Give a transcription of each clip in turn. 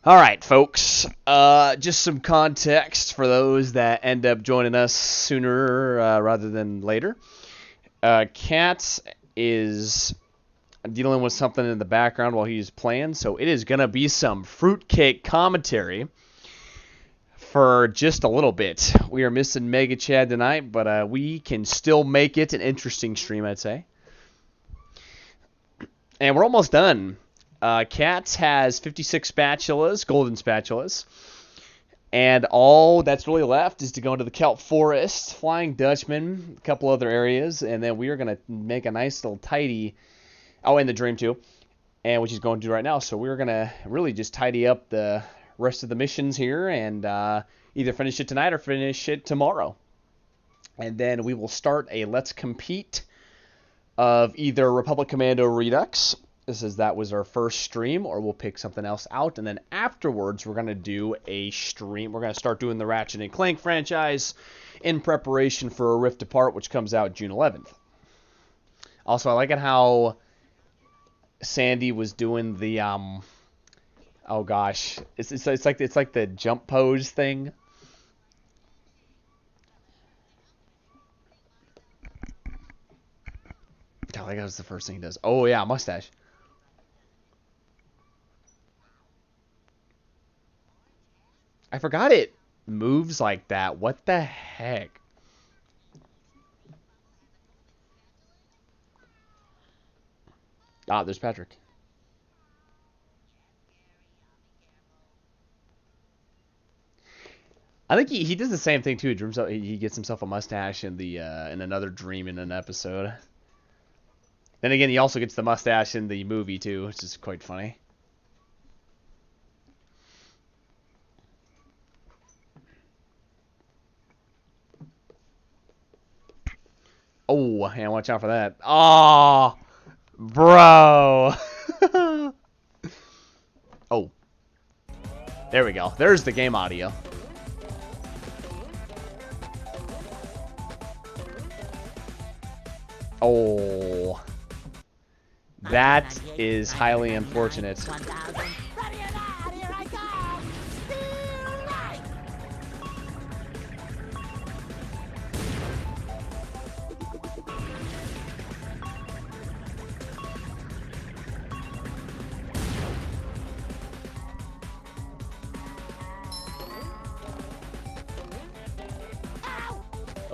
All right, folks. Just some context for those that end up joining us sooner rather than later. Kat is dealing with something in the background while he's playing, so it is gonna be some fruitcake commentary for just a little bit. We are missing Mega Chad tonight, but we can still make it an interesting stream, I'd say. And we're almost done. Cats has 56 spatulas, golden spatulas. And all that's really left is to go into the kelp forest, Flying Dutchman, a couple other areas, and then we are going to make a nice little tidy. Oh, and the dream too, and which he's going to do right now. So we're going to really just tidy up the rest of the missions here and either finish it tonight or finish it tomorrow. And then we will start a Let's Compete of either Republic Commando Redux. This is that was our first stream, or we'll pick something else out, and then afterwards we're gonna do a stream. We're gonna start doing the Ratchet and Clank franchise in preparation for a Rift Apart, which comes out June 11th. Also, I like it how Sandy was doing the oh gosh, it's like the jump pose thing. I think that was the first thing he does. Oh yeah, mustache. I forgot it moves like that. What the heck? Ah, there's Patrick. I think he does the same thing too. He gets himself a mustache in the in another dream in an episode. Then again, he also gets the mustache in the movie too, which is quite funny. Oh, yeah, watch out for that. Oh, bro. Oh. There we go. There's the game audio. Oh. That is highly unfortunate.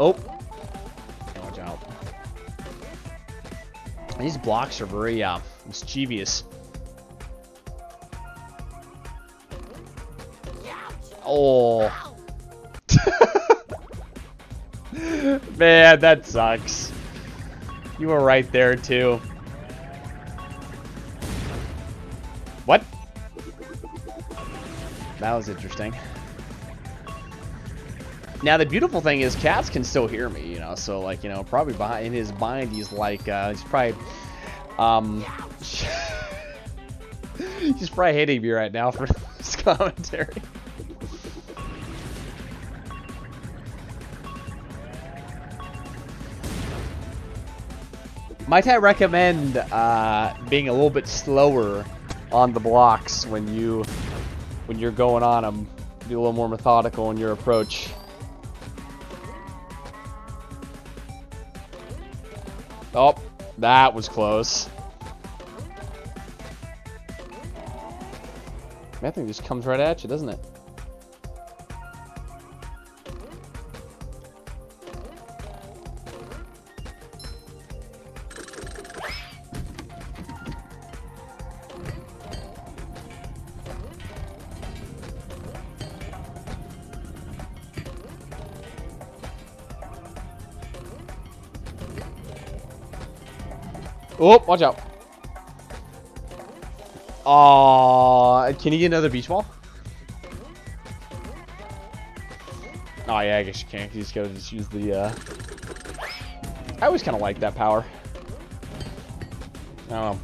Oh. Watch out. These blocks are very mischievous. Oh. Man, that sucks. You were right there too. What? That was interesting. Now the beautiful thing is cats can still hear me, you know, so like, you know, probably behind in his mind he's like he's probably he's probably hating me right now for this commentary. Might I recommend being a little bit slower on the blocks when you're going on them, be a little more methodical in your approach. Oh, that was close. That thing just comes right at you, doesn't it? Oh, watch out. Aw, can you get another beach ball? Oh yeah, I guess you can. You just gotta use the I always kinda like that power. I don't know.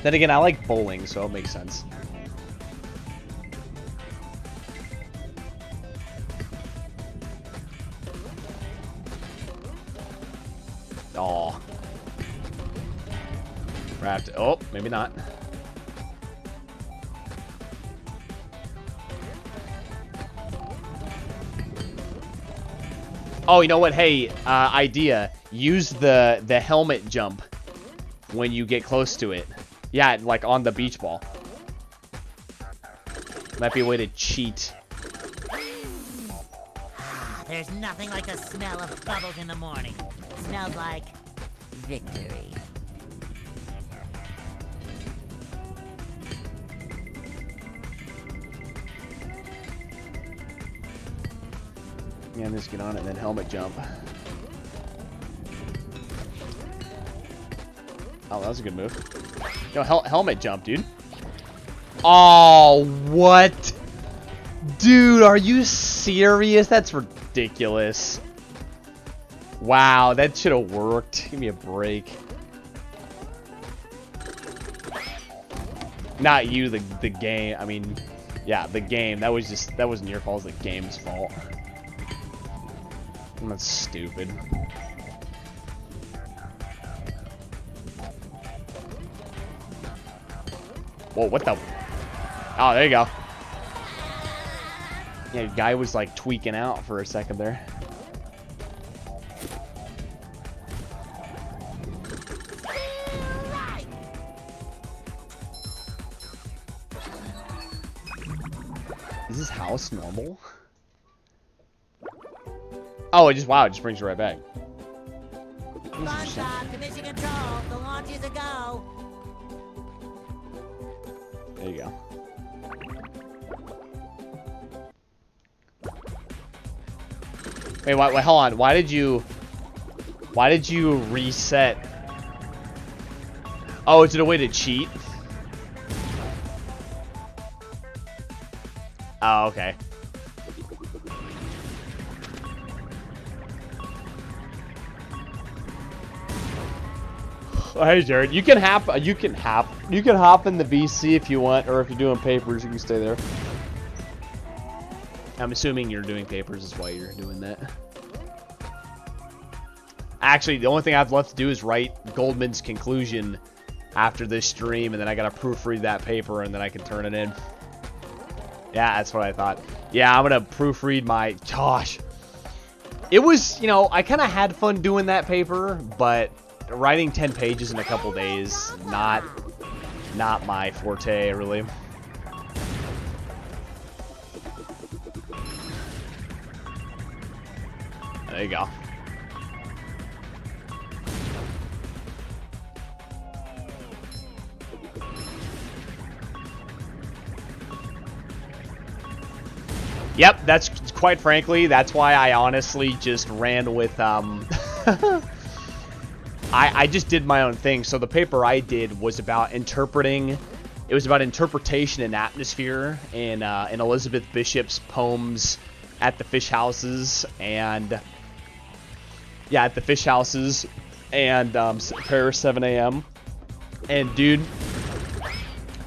Then again, I like bowling, so it makes sense. Aw. Wrapped. Oh, maybe not. Oh, you know what? Hey, idea. Use the helmet jump when you get close to it. Yeah, like on the beach ball. Might be a way to cheat. There's nothing like the smell of bubbles in the morning. Smells like victory. Yeah, just get on it and then helmet jump. Oh, that was a good move. Yo, helmet jump, dude. Oh, what? Dude, are you serious? That's ridiculous. Wow, that should have worked. Give me a break. Not you, the game. I mean, yeah, the game. That wasn't your fault. It was the game's fault. That's stupid. Whoa, what the? Oh, there you go. Yeah, the guy was like tweaking out for a second there. Is this house normal? Oh, it just, wow, it just brings you right back. Launch off to mission control. The launch is a go. There you go. Wait, wait, hold on. Why did you reset? Oh, is it a way to cheat? Oh, okay. Oh, hey Jared, you can hop in the BC if you want, or if you're doing papers, you can stay there. I'm assuming you're doing papers is why you're doing that. Actually, the only thing I've left to do is write Goldman's conclusion after this stream, and then I gotta proofread that paper, and then I can turn it in. Yeah, that's what I thought. Yeah, I'm gonna proofread my... Gosh. It was, you know, I kind of had fun doing that paper, but writing 10 pages in a couple days, not my forte, really. There you go. Yep, that's quite frankly, that's why I honestly just ran with I just did my own thing. So the paper I did was about interpretation and atmosphere in Elizabeth Bishop's poems at the fish houses and Paris 7 a.m. And dude,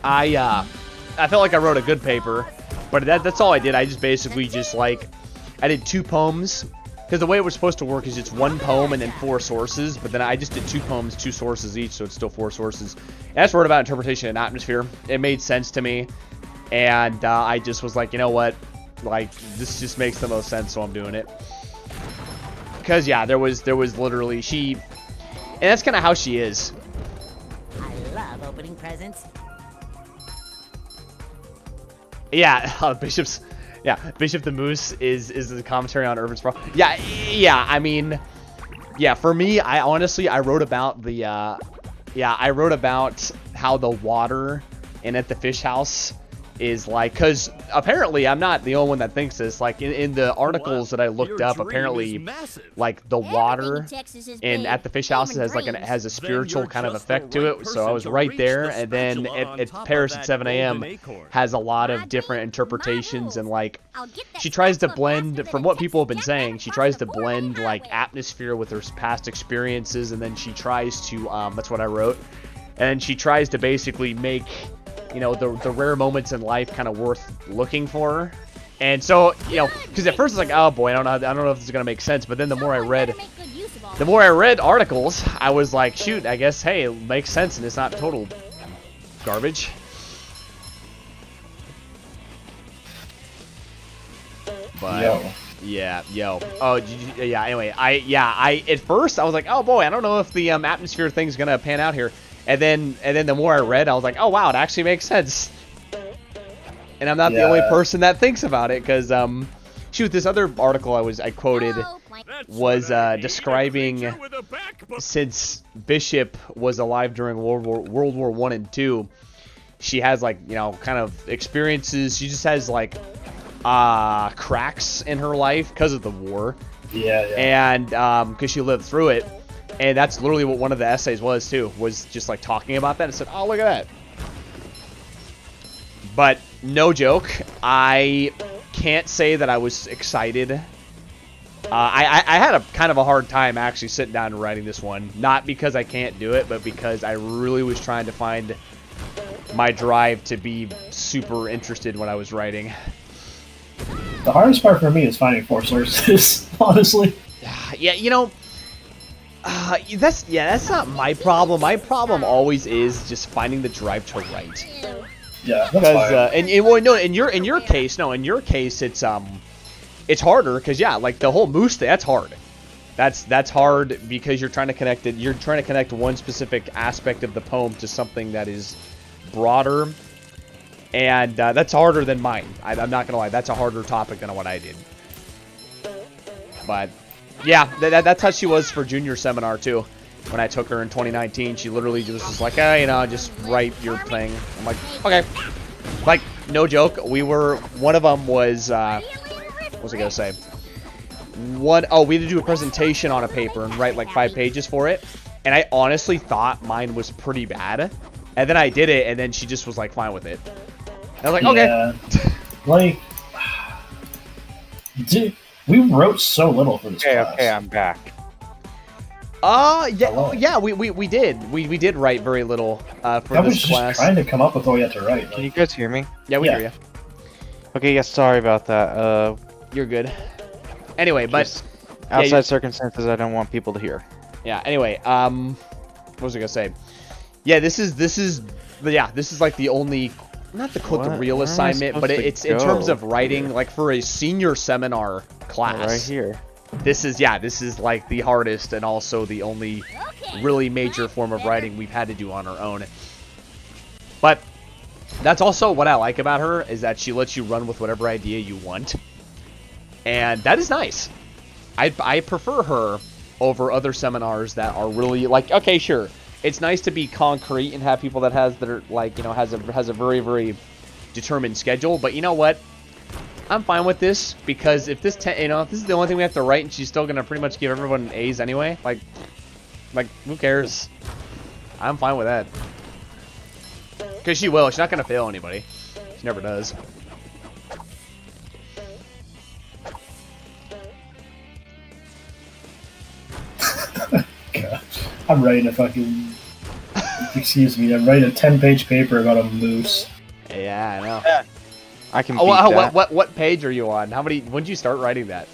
I felt like I wrote a good paper, but that's all I did. I just basically I did 2 poems. Because the way it was supposed to work is it's 1 poem and then 4 sources, but then I just did 2 poems, 2 sources each, so it's still 4 sources. And I just wrote about interpretation and atmosphere. It made sense to me, and I just was like, you know what, like, this just makes the most sense, so I'm doing it. Because, yeah, there was literally, and that's kind of how she is. I love opening presents. Yeah, Bishop the Moose is the commentary on Urban Sprawl. Yeah, I mean, yeah, for me, I wrote about I wrote about how the water in at the fish house is like, because apparently I'm not the only one that thinks this, like in the articles that I looked up, apparently like the water in at the fish houses has a spiritual kind of effect to it. So I was right there, and then at Paris at 7 a.m. has a lot of different interpretations, and like she tries to blend, from what people have been saying, she tries to blend like atmosphere with her past experiences, and then she tries to that's what I wrote, and she tries to basically make, you know, the rare moments in life kind of worth looking for. And so, you know, because at first it's like, oh boy, I don't know if this is gonna make sense. But then the more I read articles, I was like, shoot, I guess, hey, it makes sense and it's not total garbage. But Yeah, yo. Oh, yeah. Anyway, I at first I was like, oh boy, I don't know if the atmosphere thing's gonna pan out here, and then the more I read, I was like, oh wow, it actually makes sense. And I'm not the only person that thinks about it, because shoot, this other article I quoted was describing, since Bishop was alive during World War I and II, she has like, you know, kind of experiences. She just has like cracks in her life because of the war. Yeah. And because she lived through it. And that's literally what one of the essays was too, was just like talking about that and said, oh, look at that. But no joke, I can't say that I was excited. I had a kind of a hard time actually sitting down and writing this one. Not because I can't do it, but because I really was trying to find my drive to be super interested when I was writing. The hardest part for me is finding 4 sources, honestly. Yeah, you know, that's not my problem. My problem always is just finding the drive to write. Yeah, that's fine. Well, no, in your case, it's harder because yeah, like the whole moose thing, that's hard. That's hard because you're trying to connect it. You're trying to connect one specific aspect of the poem to something that is broader, and that's harder than mine. I'm not gonna lie, that's a harder topic than what I did. But yeah, that's how she was for junior seminar too. When I took her in 2019, she literally just was like, hey, you know, just write your thing. I'm like, okay. Like, no joke. One of them was, what was I gonna say? We had to do a presentation on a paper and write like 5 pages for it. And I honestly thought mine was pretty bad. And then I did it, and then she just was like fine with it. And I was like, okay. Like, dude, we wrote so little for this class. Okay, I'm back. Yeah, we did. We did write very little for this class. I was just trying to come up with what we had to write. Can you guys hear me? Yeah, we hear you. Okay, yeah, sorry about that. You're good. Anyway, but outside circumstances, I don't want people to hear. Yeah. Anyway, what was I gonna say? Yeah, this is like the only, not the real assignment, but it's in terms of writing, like for a senior seminar class. Right here. This is like the hardest and also the only really major form of writing we've had to do on our own. But that's also what I like about her, is that she lets you run with whatever idea you want. And that is nice. I prefer her over other seminars that are really like, okay, sure, it's nice to be concrete and have people that has a very, very determined schedule, but you know what? I'm fine with this, because if this if this is the only thing we have to write and she's still gonna pretty much give everyone A's anyway, like who cares? I'm fine with that. Because she will. She's not gonna fail anybody. She never does. God. I'm writing a fucking... Excuse me, I'm writing a 10-page paper about a moose. Yeah, I know. Yeah. I can beat that. What page are you on? When did you start writing that?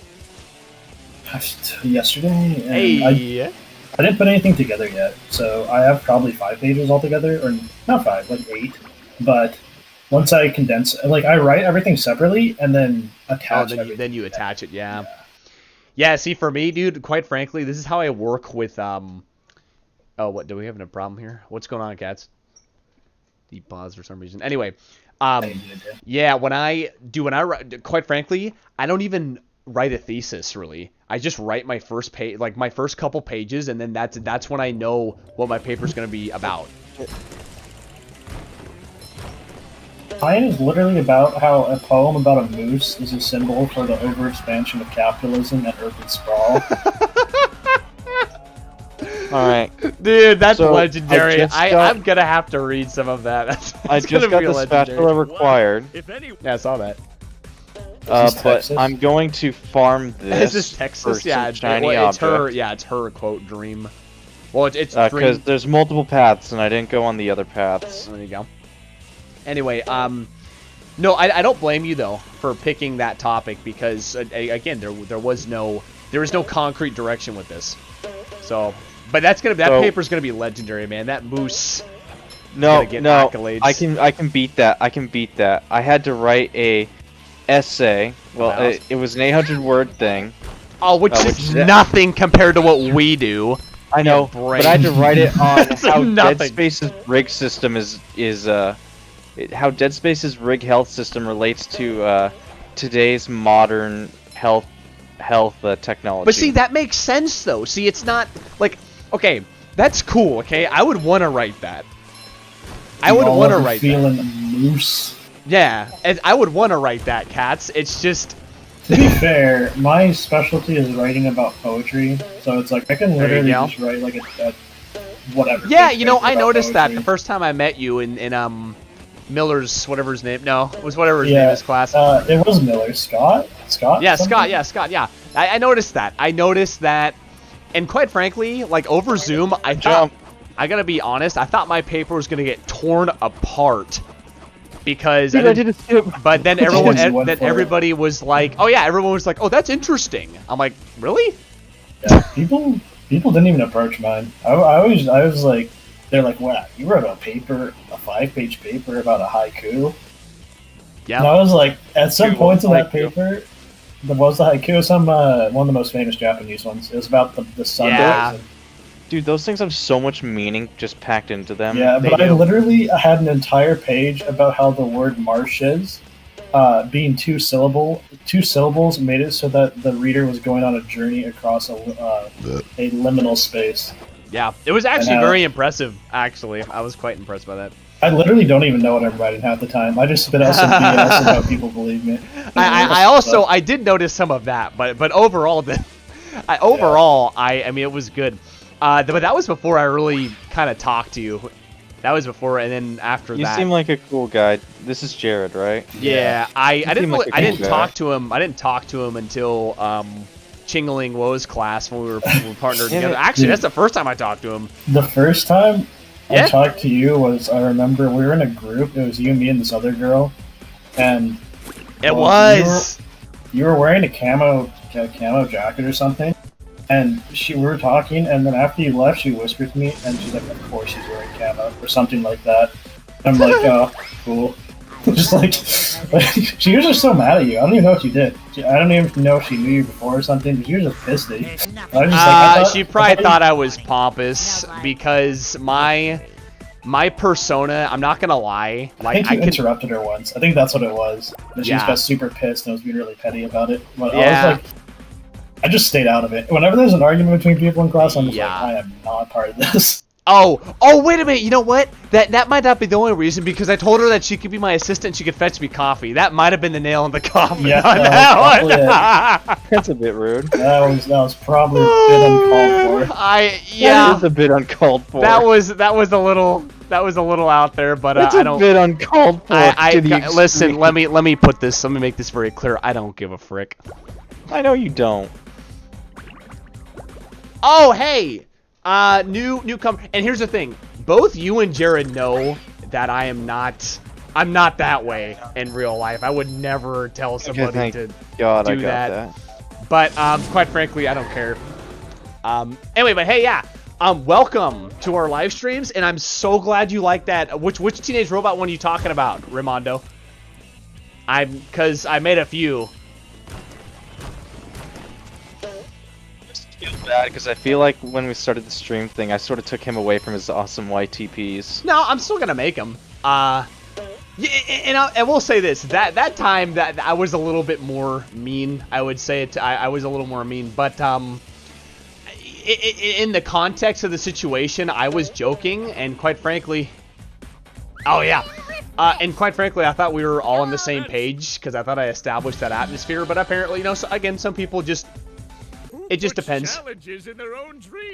Yesterday. Hey. I didn't put anything together yet, so I have probably 5 pages altogether, or not 5, like 8. But once I condense, like I write everything separately and then attach everything. Then you attach it, yeah. Yeah, see, for me, dude, quite frankly, this is how I work with oh, what, do we have a problem here? What's going on, cats? Deep pause for some reason. Anyway, yeah, when I write, quite frankly, I don't even write a thesis, really. I just write my first page, like my first couple pages, and then that's when I know what my paper's going to be about. Mine is literally about how a poem about a moose is a symbol for the overexpansion of capitalism and urban sprawl. Alright. Dude, that's legendary. I'm going to have to read some of that. I just got the spatula required. Yeah, I saw that. But I'm going to farm this. Is this Texas? For Yeah, some shiny it's her. object. Yeah, it's her quote dream. Well, it's because there's multiple paths, and I didn't go on the other paths. There you go. Anyway, no, I don't blame you though for picking that topic, because again, there was no concrete direction with this. So, but that paper's gonna be legendary, man. That moose. No, get accolades. I can beat that. I can beat that. I had to write a essay. Well, it was an 800-word thing. Oh, which is nothing compared to what we do. I know, but I had to write it on how Dead Space's rig system how Dead Space's rig health system relates to today's modern health technology. But see, that makes sense though. See, it's not like, okay, that's cool. Okay, I would want to write that. I would want to write feeling that. Loose. Yeah, and I would want to write that, Cats. It's just. To be fair, my specialty is writing about poetry, so it's like I can literally just write like a whatever. Yeah, you know, I noticed that the first time I met you in Miller's whatever his name. No, it was whatever his name is class. It was Miller. Scott. Yeah, something? Scott. Yeah, Scott. Yeah, I noticed that. And quite frankly, like over Zoom, I thought. I gotta be honest. I thought my paper was gonna get torn apart. Because but then everybody was like, oh yeah, everyone was like, oh, that's interesting. I'm like, really? Yeah, people didn't even approach mine. I was like, they're like, what? You wrote a 5-page paper about a haiku? Yeah. And I was like, at some points in that paper, what was the haiku? One of the most famous Japanese ones. It was about the sun. Yeah. Dude, those things have so much meaning just packed into them. Yeah, but I literally had an entire page about how the word marshes, being two syllables made it so that the reader was going on a journey across a liminal space. Yeah, it was actually very impressive, actually. I was quite impressed by that. I literally don't even know what I'm writing half the time. I just spit out some BS and how people believe me. I did notice some of that, but overall, I mean, it was good. But that was before I really kind of talked to you. That was before, and then after that. You seem like a cool guy. This is Jared, right? Yeah, I didn't talk to him. I didn't talk to him until Chingling Woe's class when we were partnered together. Actually, that's the first time I talked to him. The first time I talked to you was, I remember we were in a group. It was you, me, and this other girl, and you were wearing a camo jacket or something. And we were talking, and then after you left, she whispered to me, and she's like, of course she's wearing camo, or something like that. And I'm like, oh, cool. Just like, she was just so mad at you. I don't even know what you did. I don't even know if she knew you before or something, but she was just pissed at you. She probably thought I was pompous, because my persona, I'm not gonna lie. Like, I think you interrupted her once. I think that's what it was. And she just got super pissed and was being really petty about it. But I was like, I just stayed out of it. Whenever there's an argument between people in class, I'm just like, I am not part of this. Oh, wait a minute. You know what? That might not be the only reason, because I told her that she could be my assistant and she could fetch me coffee. That might have been the nail in the coffin. Yeah, that's a bit rude. That was probably a bit uncalled for. That is a bit uncalled for. That was a little out there, but I don't. It's a bit uncalled for. Listen, let me make this very clear. I don't give a frick. I know you don't. Oh, hey! Newcomer. And here's the thing. Both you and Jared know that I'm not that way in real life. I would never tell somebody to do that. But, quite frankly, I don't care. Anyway, but hey, yeah. Welcome to our live streams, and I'm so glad you like that. Which Teenage Robot one are you talking about, Raimondo? Because I made a few. Feels bad because I feel like when we started the stream thing, I sort of took him away from his awesome YTPs. No, I'm still gonna make them. Yeah, and I will say this: that time that I was a little bit more mean. I would say it. I was a little more mean, but in the context of the situation, I was joking, and quite frankly, and quite frankly, I thought we were all on the same page because I thought I established that atmosphere. But apparently, you know, again, some people just. It just depends.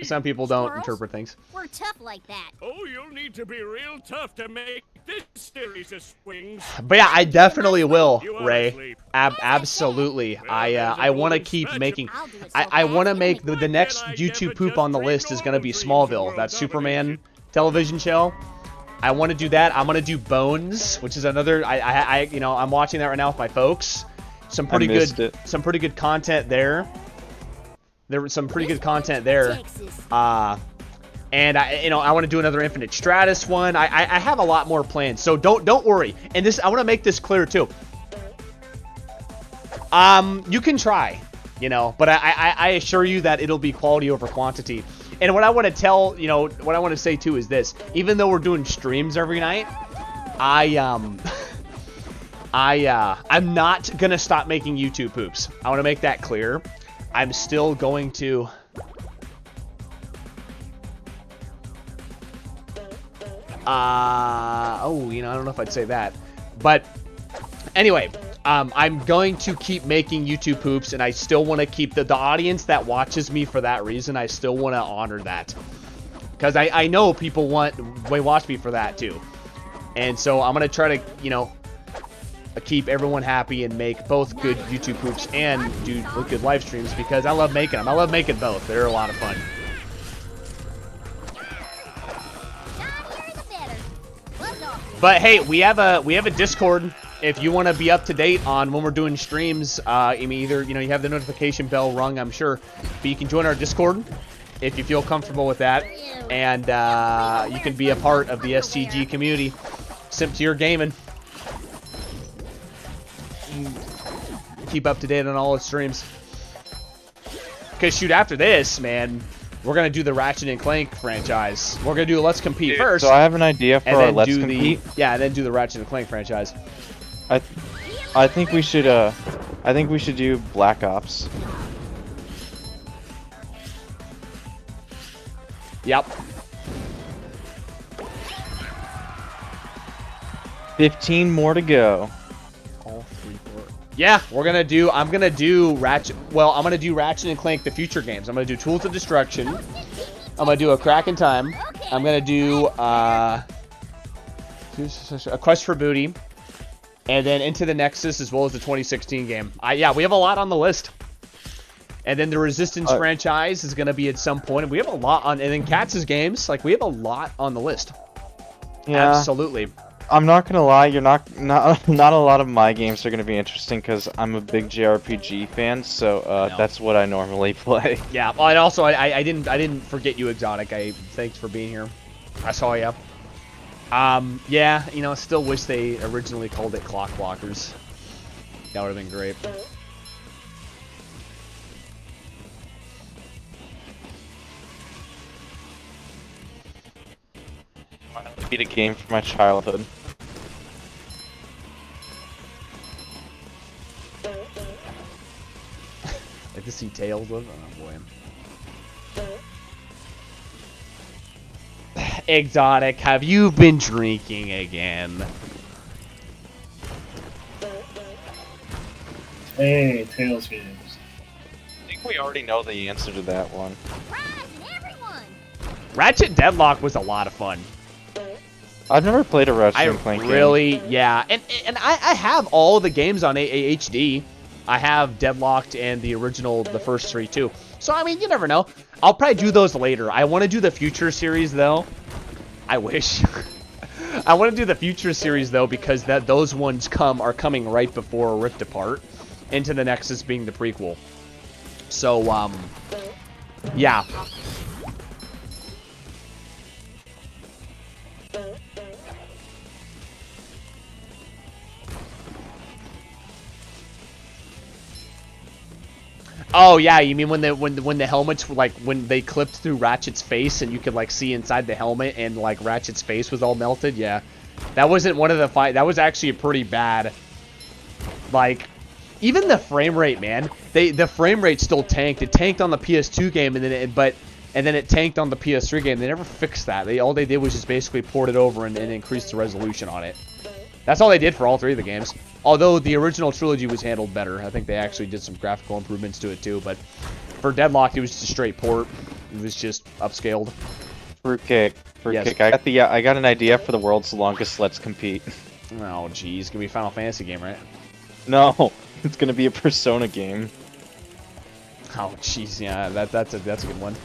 Some people don't interpret things. We're tough like that. Oh, you'll need to be real tough to make this series of swings. But yeah, I definitely will, Ray. Absolutely. I want to keep making. I want to make the next YouTube poop on the list is going to be Smallville, that Superman television show. I want to do that. I'm going to do Bones, which is another. I'm watching that right now with my folks. Some pretty good content there. There was some pretty good content there, and I want to do another Infinite Stratus one. I have a lot more plans, so don't worry. And I want to make this clear too. You can try, you know, but I assure you that it'll be quality over quantity. And what I want to tell, you know, what I want to say too is this: even though we're doing streams every night, I'm not gonna stop making YouTube poops. I want to make that clear. I'm still going to. Oh, you know, I don't know if I'd say that, but anyway, I'm going to keep making YouTube poops, and I still want to keep the audience that watches me for that reason. I still want to honor that, because I know people watch me for that too, and so I'm gonna try to, you know, keep everyone happy and make both good YouTube poops and do good live streams, because I love making them. I love making both. They're a lot of fun. But hey, we have a Discord. If you want to be up to date on when we're doing streams, I mean, either, you know, you have the notification bell rung, I'm sure, but you can join our Discord if you feel comfortable with that, and you can be a part of the STG community. Simp to your gaming. Keep up to date on all its streams. Because shoot, after this, man, we're gonna do the Ratchet and Clank franchise. We're gonna do Let's Compete first. So I have an idea for our Let's Compete. Yeah, and then do the Ratchet and Clank franchise. I think we should do Black Ops. Yep. 15 more to go. All 3, 4. Yeah, I'm gonna do Ratchet. Well, I'm gonna do Ratchet and Clank the future games. I'm gonna do Tools of Destruction. I'm gonna do A Crack in Time. I'm gonna do A Quest for Booty, and then Into the Nexus, as well as the 2016 game. Yeah, we have a lot on the list. And then the Resistance franchise is gonna be at some point. And we have a lot on, and then Katz's games. Like, we have a lot on the list. Yeah, absolutely. I'm not gonna lie, not a lot of my games are gonna be interesting because I'm a big JRPG fan, so that's what I normally play. Yeah, well, and also I didn't forget you, Exotic. Thanks for being here. I saw you. Yeah, you know, I still wish they originally called it Clock Blockers. That would have been great. Beat a game from my childhood. Like to see Tails live? Oh boy. Exotic, have you been drinking again? Hey, Tails games. I think we already know the answer to that one. Ratchet Deadlock was a lot of fun. I've never played a Ratchet and Clank game. Yeah, and I have all the games on HD. I have Deadlocked and the original, the first 3 too. So I mean, you never know. I'll probably do those later. I want to do the Future series though. I wish. I want to do the Future series though, because those ones are coming right before Rift Apart, Into the Nexus being the prequel. So yeah. Oh yeah, you mean when the helmets were like, when they clipped through Ratchet's face and you could like see inside the helmet and like Ratchet's face was all melted? Yeah, that wasn't one of the that was actually a pretty bad. Like, even the frame rate, man. The frame rate still tanked. It tanked on the PS2 game and then it tanked on the PS3 game. They never fixed that. All they did was just basically port it over and increase the resolution on it. That's all they did for all 3 of the games. Although the original trilogy was handled better. I think they actually did some graphical improvements to it too. But for Deadlock, it was just a straight port. It was just upscaled. Fruitcake. Yes. I got an idea for the world's longest Let's Compete. Oh, geez. It's going to be a Final Fantasy game, right? No. It's going to be a Persona game. Oh, jeez. Yeah, that's a good one.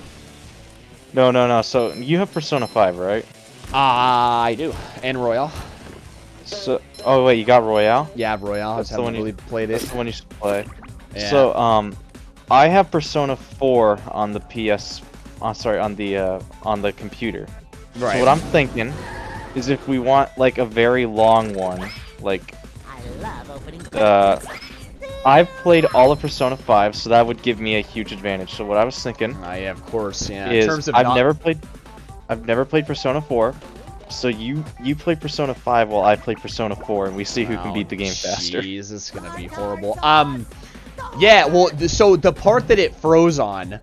No. So, you have Persona 5, right? I do. And Royale. So, oh wait, you got Royale? Yeah, Royale. I just haven't really played it. That's the one you should play. Yeah. So, I have Persona 4 on the on the computer. Right. So what I'm thinking is if we want like a very long one, like I love opening I've played all of Persona 5, so that would give me a huge advantage. So what I was thinking Yeah, of course. Yeah. is In terms of I've never played Persona 4. So you play Persona 5 while I play Persona 4, and we see who can beat the game faster. Jeez, this is gonna be horrible. Yeah. Well, so the part that it froze on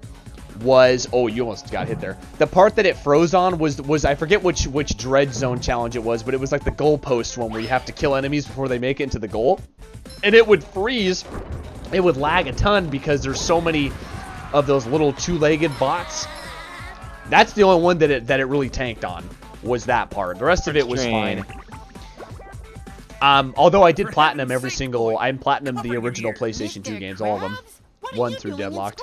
was, oh, you almost got hit there. The part that it froze on was I forget which Dread Zone challenge it was, but it was like the goalpost one where you have to kill enemies before they make it into the goal, and it would freeze. It would lag a ton because there's so many of those little two-legged bots. That's the only one that it really tanked on, was that part. The rest of it was fine. Although I did platinum every single, I platinumed the original PlayStation 2 games, all of them. 1 through Deadlocked.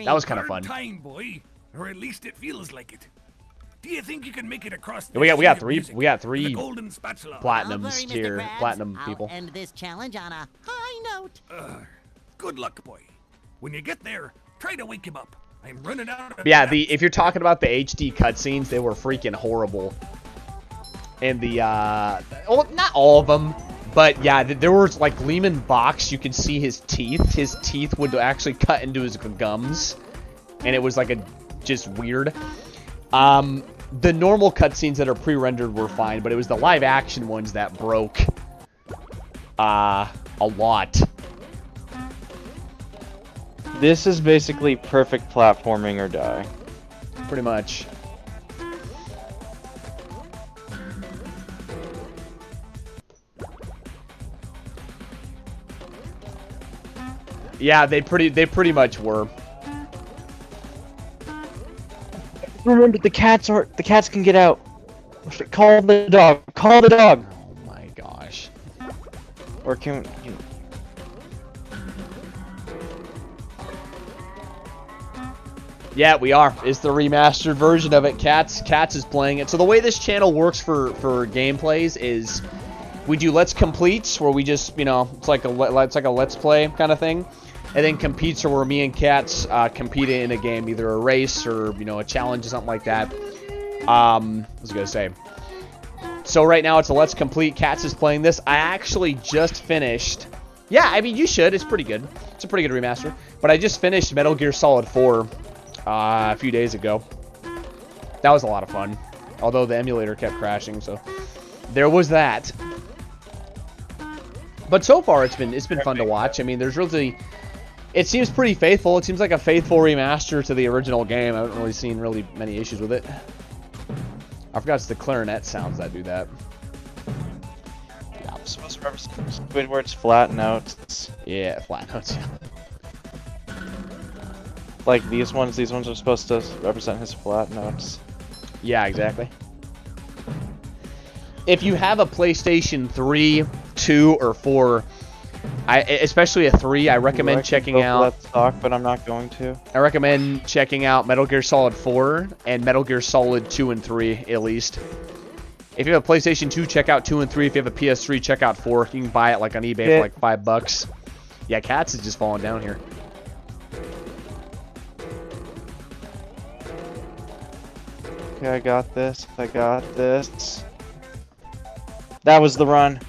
That was kind of fun. Time, boy, or at least it feels like it. Do you think you can make it across? We got three golden spatula. platinums here, platinum people. I'll end this challenge on a high note. Good luck, boy. When you get there, try to wake him up. I'm running out of Yeah, if you're talking about the HD cutscenes, they were freaking horrible. And the well, not all of them, but yeah, there was like Lehman Box. You could see his teeth. His teeth would actually cut into his gums, and it was like just weird. The normal cutscenes that are pre-rendered were fine, but it was the live action ones that broke a lot. This is basically perfect platforming or die. Pretty much. Yeah, they pretty much were. Remember, the cats can get out. Call the dog. Call the dog. Oh my gosh. Or can you... Yeah, we are. It's the remastered version of it. Cats is playing it. So the way this channel works for gameplays is we do Let's Completes, where we just, you know, it's like a Let's Play kind of thing. And then Competes are where me and Cats compete in a game, either a race or, you know, a challenge or something like that. What was I going to say? So right now it's a Let's Complete. Cats is playing this. I actually just finished... Yeah, I mean, you should. It's pretty good. It's a pretty good remaster. But I just finished Metal Gear Solid 4 a few days ago. That was a lot of fun. Although the emulator kept crashing, so there was that. But so far it's been fun to watch. I mean, there's really... It seems pretty faithful. It seems like a faithful remaster to the original game. I haven't really seen many issues with it. I forgot it's the clarinet sounds that do that. Yeah, I'm supposed to represent Squidward's flat notes. Yeah, flat notes. Like these ones are supposed to represent his flat notes. Yeah, exactly. If you have a PlayStation 3, 2, or 4, especially a 3, I recommend checking out... Let's talk, but I'm not going to. I recommend checking out Metal Gear Solid 4 and Metal Gear Solid 2 and 3, at least. If you have a PlayStation 2, check out 2 and 3. If you have a PS3, check out 4. You can buy it like on eBay for like $5. Yeah, Cats is just falling down here. Okay, I got this. I got this. That was the run.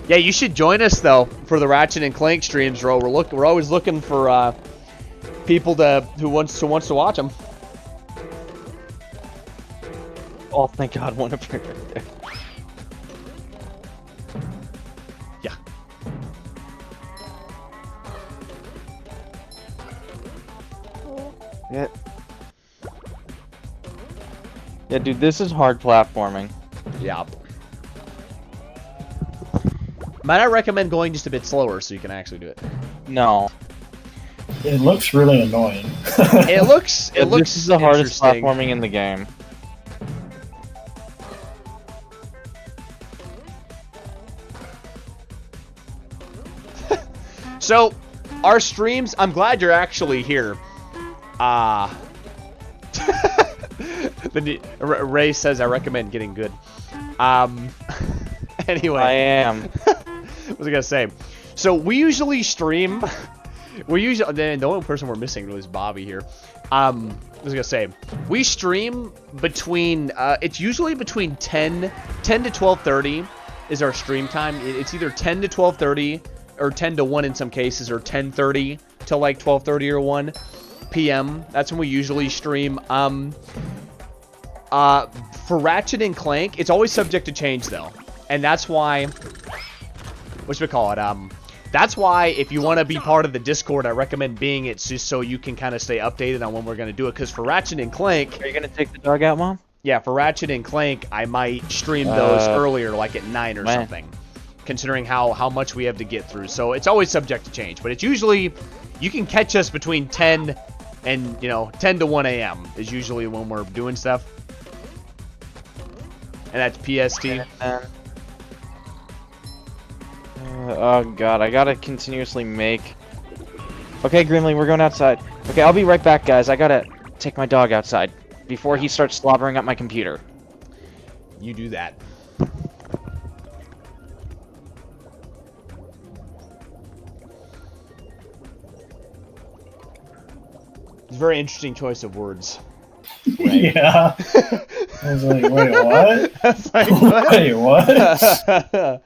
Yeah, you should join us though for the Ratchet and Clank streams, bro. We're always looking for people who wants to watch them. Oh, thank God, one up here. Yeah. Yeah. Yeah, dude, this is hard platforming. Yeah. Might I recommend going just a bit slower so you can actually do it? No. It looks really annoying. It looks This is the hardest platforming in the game. So, our streams, I'm glad you're actually here. Ray says I recommend getting good. Anyway. I am. What was I gonna say? So we usually stream. The only person we're missing really is Bobby here. I was gonna say we stream between. It's usually between 10 to 12:30 is our stream time. It's either 10 to 12:30 or 10 to 1 in some cases, or 10:30 to like 12:30 or 1 p.m. That's when we usually stream. For Ratchet and Clank, it's always subject to change though, and that's why. What should we call it? That's why if you want to be part of the Discord, I recommend being it just so you can kind of stay updated on when we're going to do it. Because for Ratchet and Clank, Are you gonna take the dog out, Mom? yeah, for Ratchet and Clank, I might stream those earlier, like at 9 or something, considering how much we have to get through. So it's always subject to change, but it's usually you can catch us between 10 and 10 to 1 a.m. is usually when we're doing stuff. And that's PST. Oh god, I gotta continuously make. Okay, Grimly, we're going outside. Okay, I'll be right back, guys. I gotta take my dog outside before he starts slobbering up my computer. You do that. It's a very interesting choice of words. Right? Yeah. I was like, wait, what? That's like, what? Wait, what?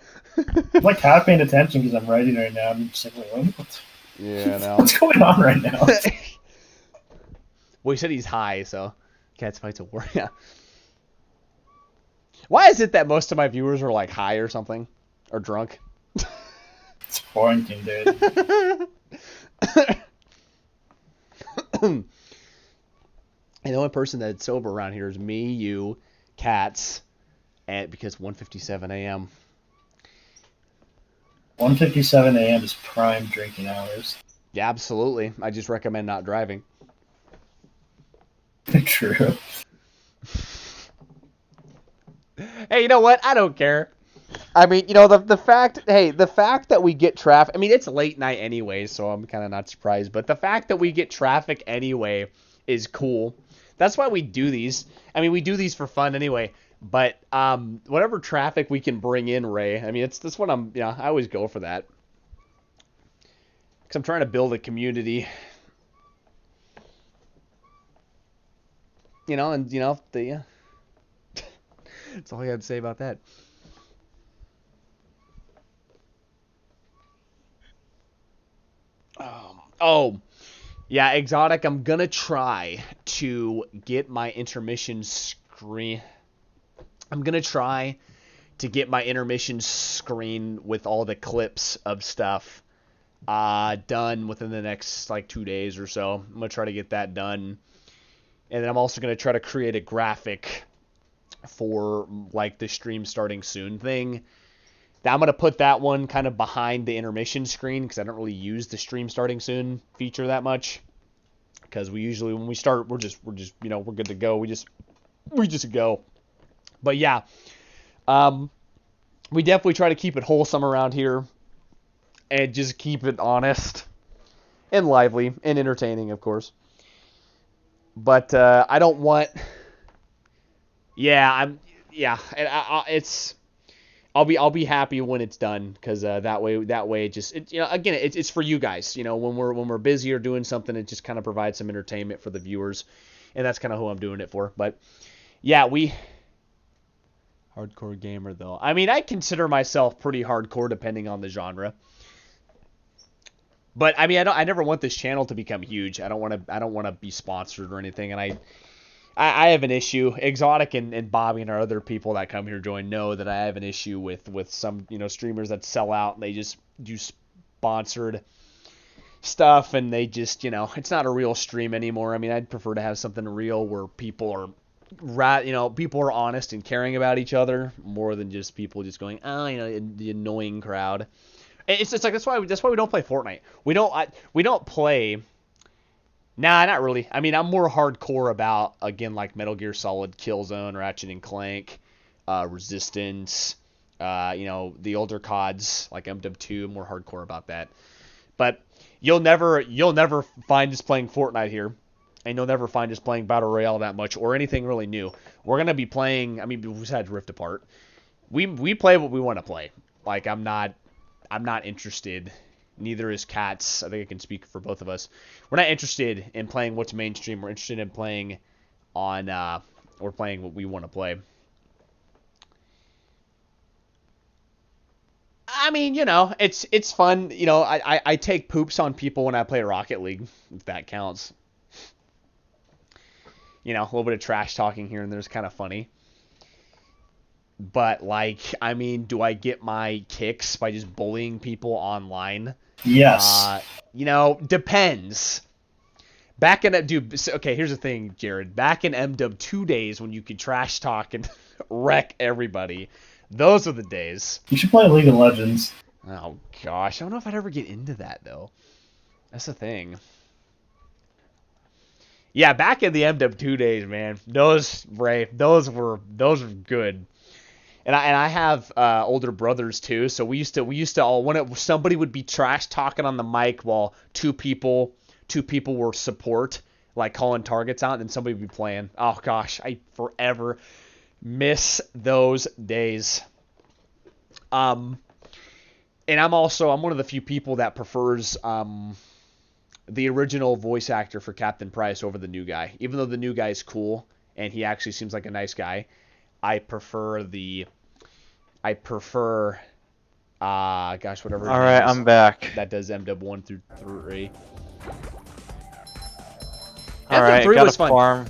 I'm like half paying attention because I'm writing right now. I'm just like, wait, Yeah, no. what's going on right now? Well, he said he's high, so Cats Fights a War. Yeah. Why is it that most of my viewers are like high or something, or drunk? It's quarantine, dude. And the only person that's sober around here is me, you, Cats, and because 1:57 a.m. 1:57 a.m. is prime drinking hours. Yeah, absolutely. I just recommend not driving. True. Hey, you know what? I don't care. I mean, the fact that we get traffic, I mean, it's late night anyway, so I'm kind of not surprised, but the fact that we get traffic anyway is cool. That's why we do these. I mean, we do these for fun anyway, but whatever traffic we can bring in, Ray, I mean, that's what I always go for that. Because I'm trying to build a community. That's all I had to say about that. Yeah, Exotic, I'm gonna try to get my intermission screen. I'm gonna try to get my intermission screen with all the clips of stuff done within the next like 2 days or so. I'm gonna try to get that done. And then I'm also gonna try to create a graphic for like the stream starting soon thing. Now I'm going to put that one kind of behind the intermission screen because I don't really use the stream starting soon feature that much. Because we usually, when we start, we're just we're good to go. We just go. But yeah, we definitely try to keep it wholesome around here and just keep it honest and lively and entertaining, of course. But I don't want. Yeah, I'll be happy when it's done because that way again it's for you guys. When we're busy or doing something, it just kind of provides some entertainment for the viewers, and that's kind of who I'm doing it for. But yeah, hardcore gamer though. I mean, I consider myself pretty hardcore depending on the genre. But I mean, I never want this channel to become huge. I don't want to be sponsored or anything, and I have an issue. Exotic and Bobby and our other people that come here join know that I have an issue with some streamers that sell out and they just do sponsored stuff and they just it's not a real stream anymore. I mean, I'd prefer to have something real where people are people are honest and caring about each other more than just people just going the annoying crowd. It's just like that's why we don't play Fortnite. We don't play. Nah, not really. I mean, I'm more hardcore about, again, like Metal Gear Solid, Killzone, Ratchet and Clank, Resistance, the older CODs, like MW2, I'm more hardcore about that. But you'll never find us playing Fortnite here, and you'll never find us playing Battle Royale that much, or anything really new. We're going to be playing, I mean, besides Rift Apart, we play what we want to play. Like, I'm not interested. Neither is Cats. I think I can speak for both of us. We're not interested in playing what's mainstream. We're interested in playing we're playing what we want to play. I mean, you know, it's fun. You know, I take poops on people when I play Rocket League, if that counts. You know, a little bit of trash talking here and there's kind of funny. But, like, I mean, do I get my kicks by just bullying people online? Yes. You know, depends. Back in okay, here's the thing, Jared. Back in MW 2 days when you could trash talk and wreck everybody, those are the days. You should play League of Legends. Oh gosh, I don't know if I'd ever get into that though. That's the thing. Yeah, back in the MW 2 days, man, those were good. And I have older brothers too, so we used to all somebody would be trash talking on the mic while two people were support, like calling targets out, and then somebody would be playing. Oh gosh, I forever miss those days. And I'm one of the few people that prefers the original voice actor for Captain Price over the new guy. Even though the new guy is cool and he actually seems like a nice guy, I prefer gosh, whatever. All right, I'm back. That does MW 1 through 3. All right, MW3 gotta was fun. farm.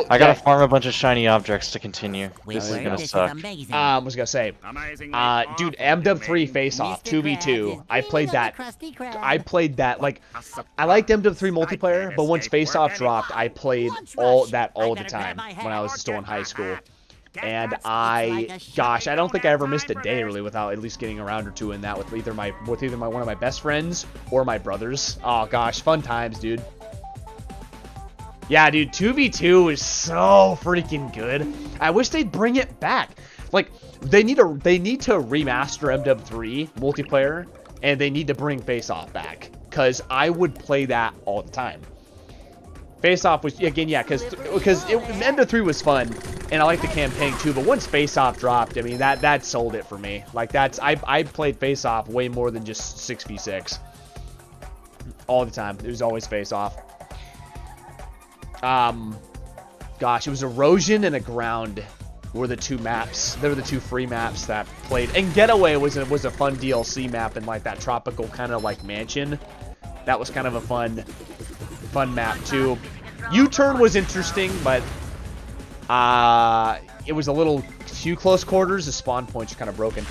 I gotta farm a bunch of shiny objects to continue. This is gonna suck. I was gonna say, dude, MW3 Face Off 2v2. I played that. Like, I liked MW3 multiplayer, but once Face Off dropped, I played all the time when I was still in high school. And I don't think I ever missed a day really without at least getting a round or two in that with either one of my best friends or my brothers. Oh gosh, fun times, dude. Yeah, dude, 2v2 is so freaking good. I wish they'd bring it back. Like, they need to remaster MW3 multiplayer, and they need to bring Face Off back, because I would play that all the time. Face Off was, again, yeah, because MW3 was fun, and I like the campaign too, but once Face Off dropped, I mean, that sold it for me. Like, I played Face Off way more than just 6v6. All the time. It was always Face Off. Gosh, it was Erosion and a Ground were the two maps. They were the two free maps that played. And Getaway was a fun DLC map in like that tropical kind of like mansion. That was kind of a fun map too. U-Turn was interesting, but it was a little too close quarters. The spawn points are kind of broken.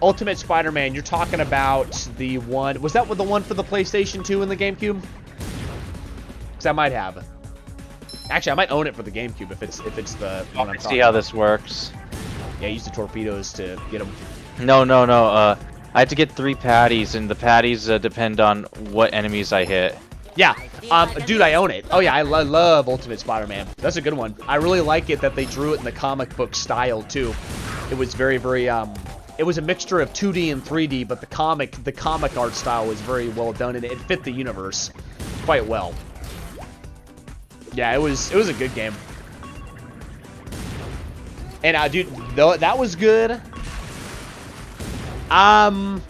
Ultimate Spider-Man, you're talking about the one. Was that the one for the PlayStation 2 and the GameCube? Because I might have. Actually, I might own it for the GameCube if it's the one I'm talking about. See how this works. Yeah, use the torpedoes to get them. No. I had to get 3 patties, and the patties depend on what enemies I hit. Yeah, dude, I own it. Oh yeah, I love Ultimate Spider-Man. That's a good one. I really like it that they drew it in the comic book style too. It was very, very it was a mixture of 2D and 3D, but the comic art style was very well done, and it fit the universe quite well. Yeah, it was a good game. And dude, that was good. I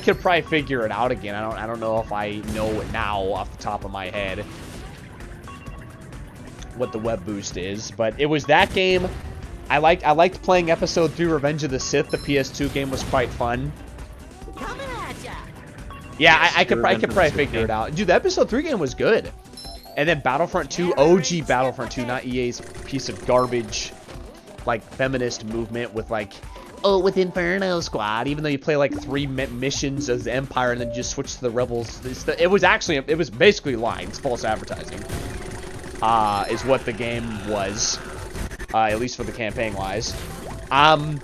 could probably figure it out again. I don't know if I know it now off the top of my head what the web boost is, but it was that game. I liked playing Episode 3 Revenge of the Sith. The PS2 game was quite fun. Yeah, I could probably figure it out. Dude, the Episode 3 game was good. And then Battlefront 2, OG Battlefront 2, not EA's piece of garbage, like, feminist movement with, like, with Inferno Squad, even though you play, like, 3 missions as the Empire and then just switch to the Rebels. It was basically lines, false advertising, is what the game was, at least for the campaign-wise.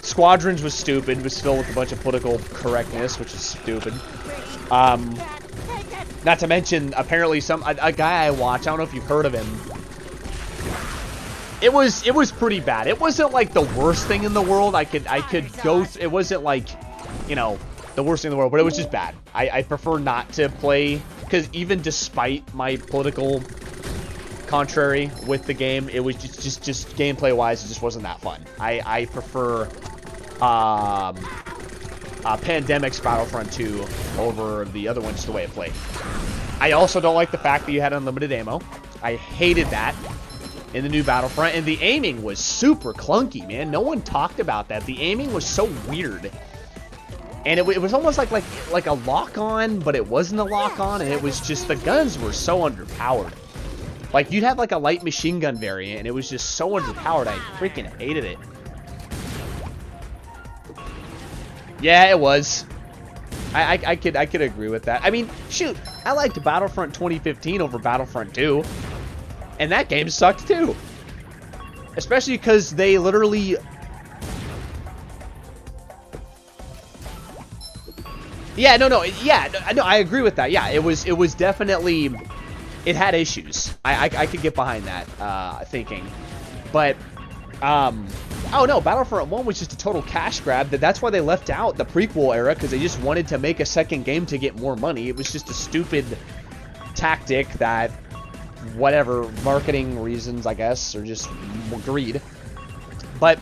Squadrons was stupid. It was filled with a bunch of political correctness, which is stupid. Not to mention, apparently, a guy I watch, I don't know if you've heard of him. It was pretty bad. It wasn't like the worst thing in the world. I could go. It wasn't like, you know, the worst thing in the world, but it was just bad. I prefer not to play, because even despite my political contrary with the game, it was just gameplay wise, it just wasn't that fun. I prefer Pandemic's Battlefront 2 over the other one, just the way it played. I also don't like the fact that you had unlimited ammo. I hated that. in the new Battlefront, and the aiming was super clunky, man. No one talked about that. The aiming was so weird. And it was almost like a lock-on, but it wasn't a lock-on, and it was just, the guns were so underpowered. Like, you'd have like a light machine gun variant, and it was just so underpowered, I freaking hated it. Yeah, it was. I could agree with that. I mean, shoot, I liked Battlefront 2015 over Battlefront 2. And that game sucked too. Especially because they literally... Yeah, no, I agree with that. Yeah, it was definitely... It had issues. I could get behind that thinking. But... oh no, Battlefront 1 was just a total cash grab. That's why they left out the prequel era, because they just wanted to make a second game to get more money. It was just a stupid tactic that, whatever, marketing reasons, I guess, or just greed. But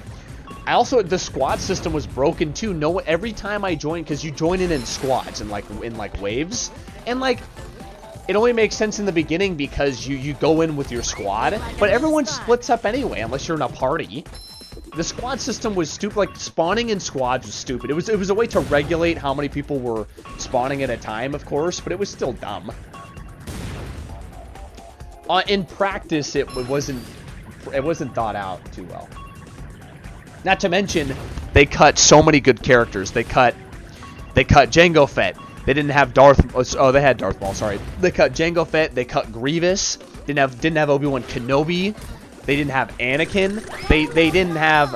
I also, the squad system was broken too. No, every time I joined, because you join in squads and like waves, and like, it only makes sense in the beginning because you go in with your squad, but everyone splits up anyway unless you're in a party. The squad system was stupid. Like, spawning in squads was stupid. It was a way to regulate how many people were spawning at a time, of course, but it was still dumb. In practice, it wasn't thought out too well. Not to mention, they cut so many good characters. They cut Jango Fett. They didn't have Darth. Oh, they had Darth Maul. Sorry, they cut Jango Fett. They cut Grievous. Didn't have Obi-Wan Kenobi. They didn't have Anakin. They didn't have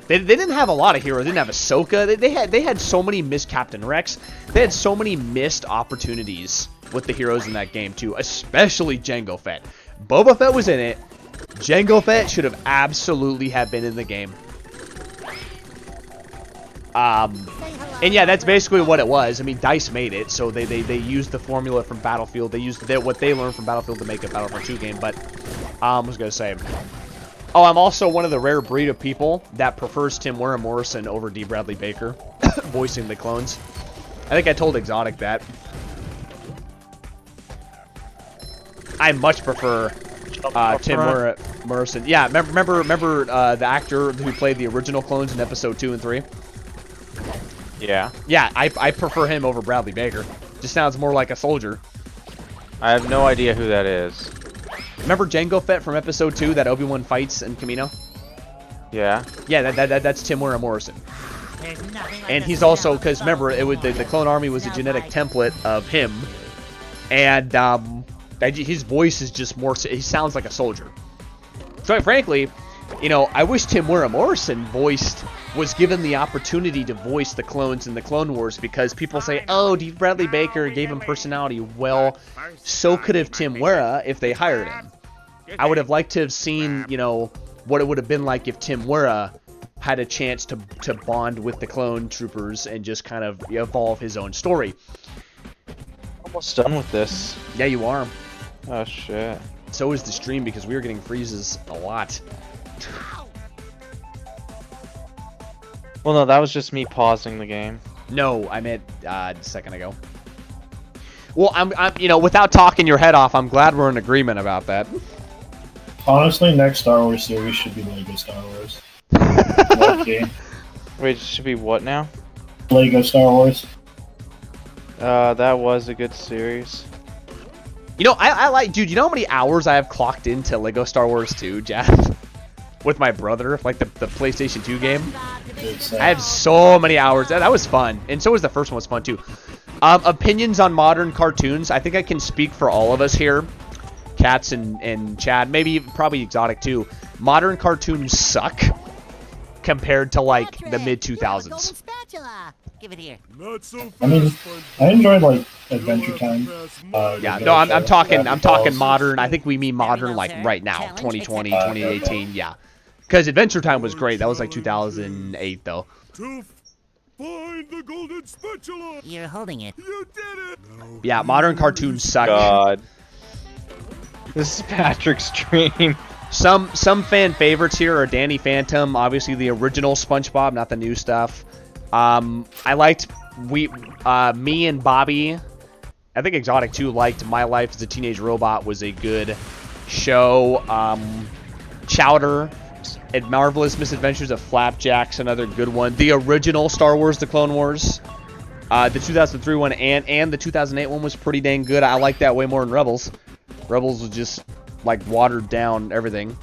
they didn't have a lot of heroes. They didn't have Ahsoka. They had so many missed Captain Rex. They had so many missed opportunities with the heroes in that game too, especially Jango Fett. Boba Fett was in it. Jango Fett should have absolutely have been in the game. And yeah, that's basically what it was. I mean, DICE made it, so they used the formula from Battlefield. They used what they learned from Battlefield to make a Battlefront 2 game. But I was gonna say, oh, I'm also one of the rare breed of people that prefers Tim Morrison over D. Bradley Baker voicing the clones. I think I told Exotic that. I much prefer Tim Morrison. Yeah, remember the actor who played the original clones in episode 2 and 3? Yeah. Yeah, I prefer him over Bradley Baker. Just sounds more like a soldier. I have no idea who that is. Remember Jango Fett from episode 2 that Obi-Wan fights in Camino? Yeah. Yeah, that's Tim Morrison. Like, and he's also, because remember, it was the Clone Army was a genetic template of him, and his voice is just more. He sounds like a soldier. So frankly, you know, I wish Tim Morrison was given the opportunity to voice the clones in the Clone Wars, because people say, oh, D. Bradley Baker gave him personality. Well, so could have Tim Wera if they hired him. I would have liked to have seen, you know, what it would have been like if Tim Wera had a chance to bond with the clone troopers and just kind of evolve his own story. Almost done with this. Yeah, you are. Oh, shit. So is the stream, because we were getting freezes a lot. Well, no, that was just me pausing the game. No, I meant a second ago. Well, I'm you know, without talking your head off, I'm glad we're in agreement about that. Honestly, next Star Wars series should be Lego Star Wars. Okay. Wait, it should be what now? Lego Star Wars. That was a good series. You know, I like, dude, you know how many hours I have clocked into Lego Star Wars 2, Jeff? With my brother, like the PlayStation 2 game. I have so many hours. That was fun. And so was the first one, was fun too. Opinions on modern cartoons. I think I can speak for all of us here. Cats and Chad, probably Exotic too. Modern cartoons suck compared to like the mid 2000s. Give it here. I mean, I enjoyed like Adventure Time. Yeah, no, I'm talking modern. I think we mean modern like right now, 2020, 2018. Yeah, because Adventure Time was great. That was like 2008 though. To find the golden spatula. You're holding it. You did it. Yeah, modern cartoons suck. God. This is Patrick's stream. Some fan favorites here are Danny Phantom, obviously the original SpongeBob, not the new stuff. I liked me and Bobby. I think Exotic too liked My Life as a Teenage Robot was a good show. Chowder and Marvelous Misadventures of Flapjack's another good one. The original Star Wars: The Clone Wars, the 2003 one and the 2008 one was pretty dang good. I like that way more than Rebels. Rebels was just like watered down everything.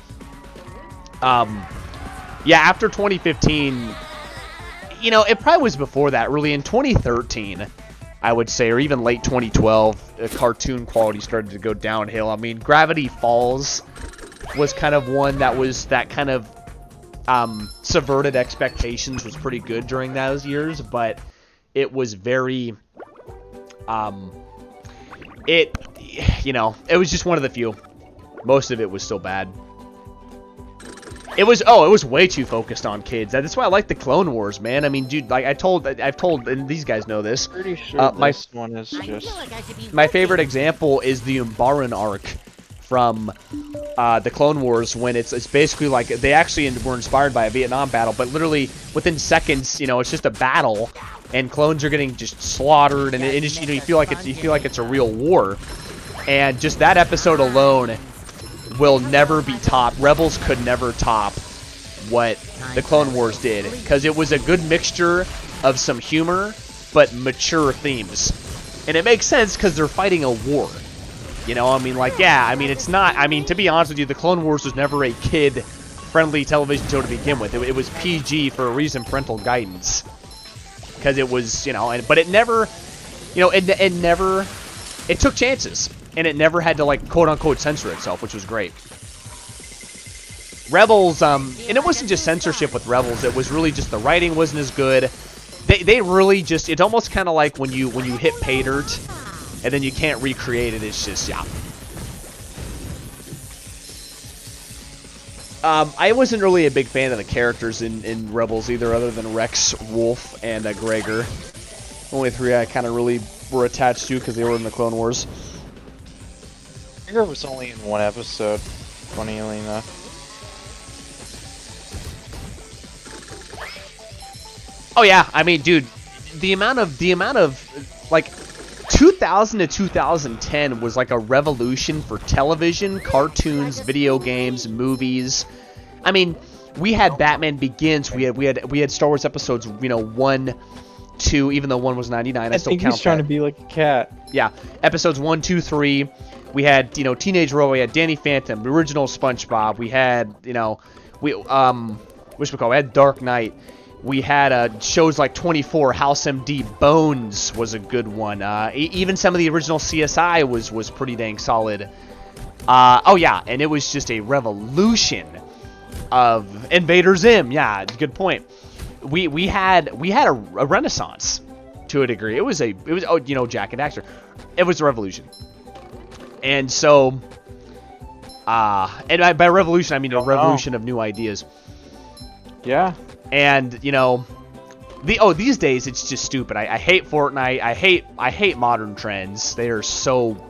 Yeah, after 2015, you know, it probably was before that. Really, in 2013, I would say, or even late 2012, cartoon quality started to go downhill. I mean, Gravity Falls was kind of one that kind of subverted expectations, was pretty good during those years, but it was very it was just one of the few. Most of it was still bad. It was way too focused on kids. That's why I like the Clone Wars, man. I mean, dude, like I've told, and these guys know this. Pretty sure this one is just. My favorite example is the Umbaran arc from the Clone Wars, when it's basically like they actually were inspired by a Vietnam battle, but literally within seconds, you know, it's just a battle, and clones are getting just slaughtered, and it just, you know, you feel like it's a real war, and just that episode alone will never be topped. Rebels could never top what the Clone Wars did, because it was a good mixture of some humor but mature themes, and it makes sense because they're fighting a war. You know, I mean, like, yeah, I mean, it's not, I mean, to be honest with you, the Clone Wars was never a kid-friendly television show to begin with. It was PG for a reason, parental guidance, because it was, you know, but it never, you know, it took chances, and it never had to, like, quote-unquote censor itself, which was great. Rebels, and it wasn't just censorship with Rebels, it was really just the writing wasn't as good. They really just, it's almost kind of like when you hit pay dirt, and then you can't recreate it. It's just, yeah. I wasn't really a big fan of the characters in Rebels either, other than Rex, Wolf, and Gregor. Only three I kind of really were attached to because they were in the Clone Wars. Gregor was only in one episode, funnily enough. Oh yeah, I mean, dude, the amount of like 2000 to 2010 was like a revolution for television, cartoons, video games, movies. I mean, we had Batman Begins, we had Star Wars episodes, you know, 1, 2, even though 1 was 99, I still think count he's trying that. to be like a cat. Yeah, episodes 1, 2, 3. We had, you know, Teenage Row, we had Danny Phantom, the original SpongeBob, we had, you know, we had Dark Knight. We had shows like 24, House MD, Bones was a good one. Even some of the original CSI was pretty dang solid. Oh yeah, and it was just a revolution of Invader Zim. Yeah, good point. We had a renaissance to a degree. It was oh, you know, Jack and Daxter. It was a revolution. And so, and by revolution I mean a revolution of new ideas. Yeah. And, you know, these days it's just stupid. I hate Fortnite. I hate modern trends. They are so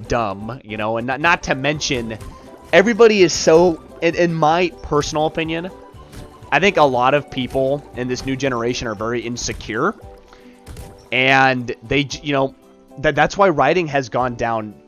dumb, you know, and not to mention everybody is so, in my personal opinion, I think a lot of people in this new generation are very insecure, and they, you know, that's why writing has gone downhill.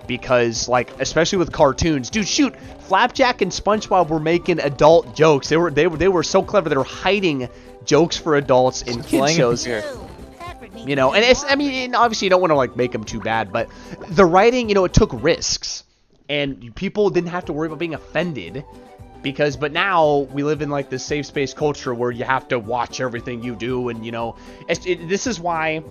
Because, like, especially with cartoons, dude, shoot, Flapjack and SpongeBob were making adult jokes. They were so clever. They were hiding jokes for adults in kids shows. You know, and it's, I mean, obviously you don't want to like make them too bad, but the writing, you know, it took risks, and people didn't have to worry about being offended. But now we live in like this safe space culture where you have to watch everything you do, and you know, this is why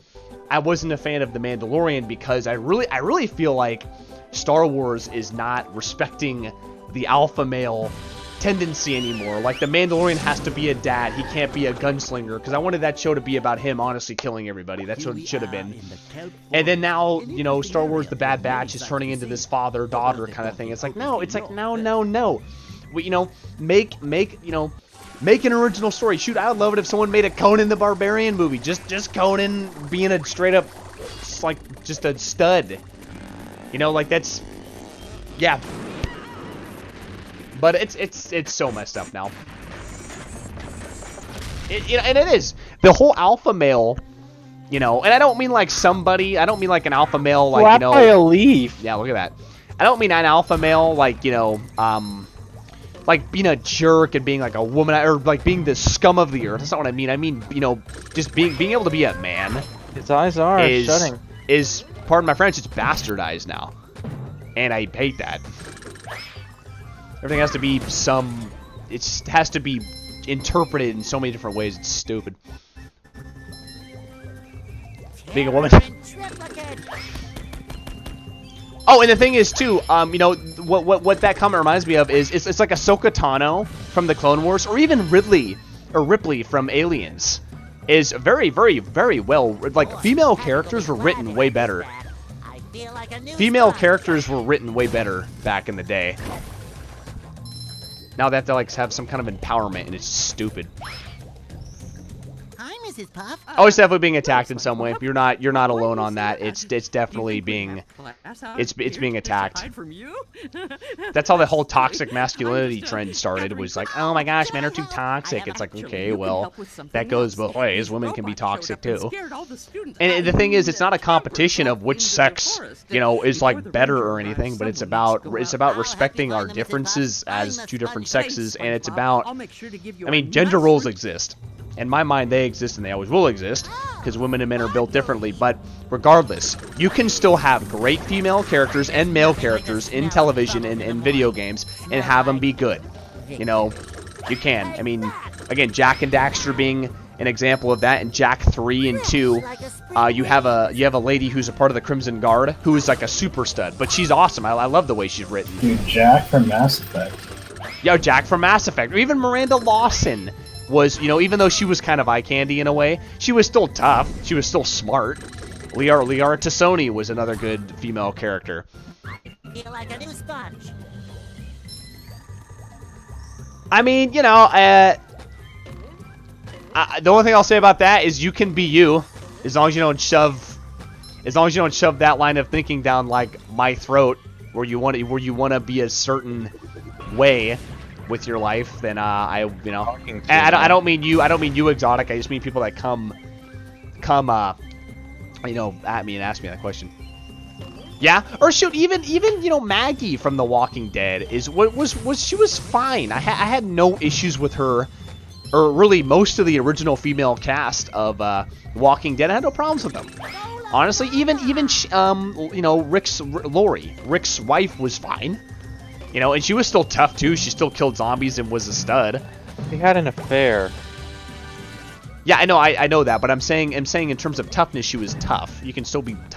I wasn't a fan of The Mandalorian, because I really feel like Star Wars is not respecting the alpha male tendency anymore. Like, The Mandalorian has to be a dad. He can't be a gunslinger, because I wanted that show to be about him honestly killing everybody. That's what it should have been. And then now, you know, Star Wars The Bad Batch is turning into this father-daughter kind of thing. It's like, no. We, you know, make an original story. Shoot, I would love it if someone made a Conan the Barbarian movie. Just Conan being a straight up, like, just a stud. You know, like, that's, yeah. But it's so messed up now. You know, and it is. The whole alpha male you know, and I don't mean like somebody, I don't mean like an alpha male, like, Slap you know. by a leaf. Yeah, look at that. I don't mean an alpha male, like, you know, like being a jerk and being like a woman, or like being the scum of the earth. That's not what I mean. I mean, you know, just being able to be a man. His eyes are shutting. Is, pardon my French, it's bastardized now. And I hate that. Everything has to be it has to be interpreted in so many different ways. It's stupid. Being a woman. Oh, and the thing is too, you know, what that comment reminds me of is it's like Ahsoka Tano from the Clone Wars, or even Ripley from Aliens, is very, very, very well, like, female characters were written way better. Female characters were written way better back in the day. Now they have to like have some kind of empowerment, and it's stupid. Hi, Mrs. Puff. Oh, it's definitely being attacked in some way. You're not alone on that. It's definitely being it's being attacked. That's how the whole toxic masculinity trend started. It was like, oh my gosh, men are too toxic. It's like, okay, well, that goes both ways. Women can be toxic too. And the thing is, it's not a competition of which sex, you know, is like better or anything, but it's about respecting our differences as two different sexes, and it's about, I mean, gender roles exist. In my mind, they exist, and they always will exist, because women and men are built differently. But regardless, you can still have great female characters and male characters in television and in video games, and have them be good. You know, you can. I mean, again, Jack and Daxter being an example of that. In Jak 3 and 2, you have a lady who's a part of the Crimson Guard who is like a super stud, but she's awesome. I love the way she's written. Dude, Jack from Mass Effect. Yo, Jack from Mass Effect, or even Miranda Lawson. Was, you know, even though she was kind of eye candy in a way, she was still tough. She was still smart. Liara Tassoni was another good female character. Feel like a new sponge. I mean, you know, the only thing I'll say about that is you can be you, as long as you don't shove that line of thinking down like my throat, where you want to be a certain way with your life. Then I don't mean you exotic. I just mean people that come you know, at me and ask me that question. Yeah, or shoot, even you know, Maggie from The Walking Dead she was fine. I had no issues with her, or really most of the original female cast of Walking Dead. I had no problems with them. Honestly, even you know, Rick's wife was fine. You know, and she was still tough too. She still killed zombies and was a stud. They had an affair. Yeah, I know that, but I'm saying in terms of toughness, she was tough. You can still be tough.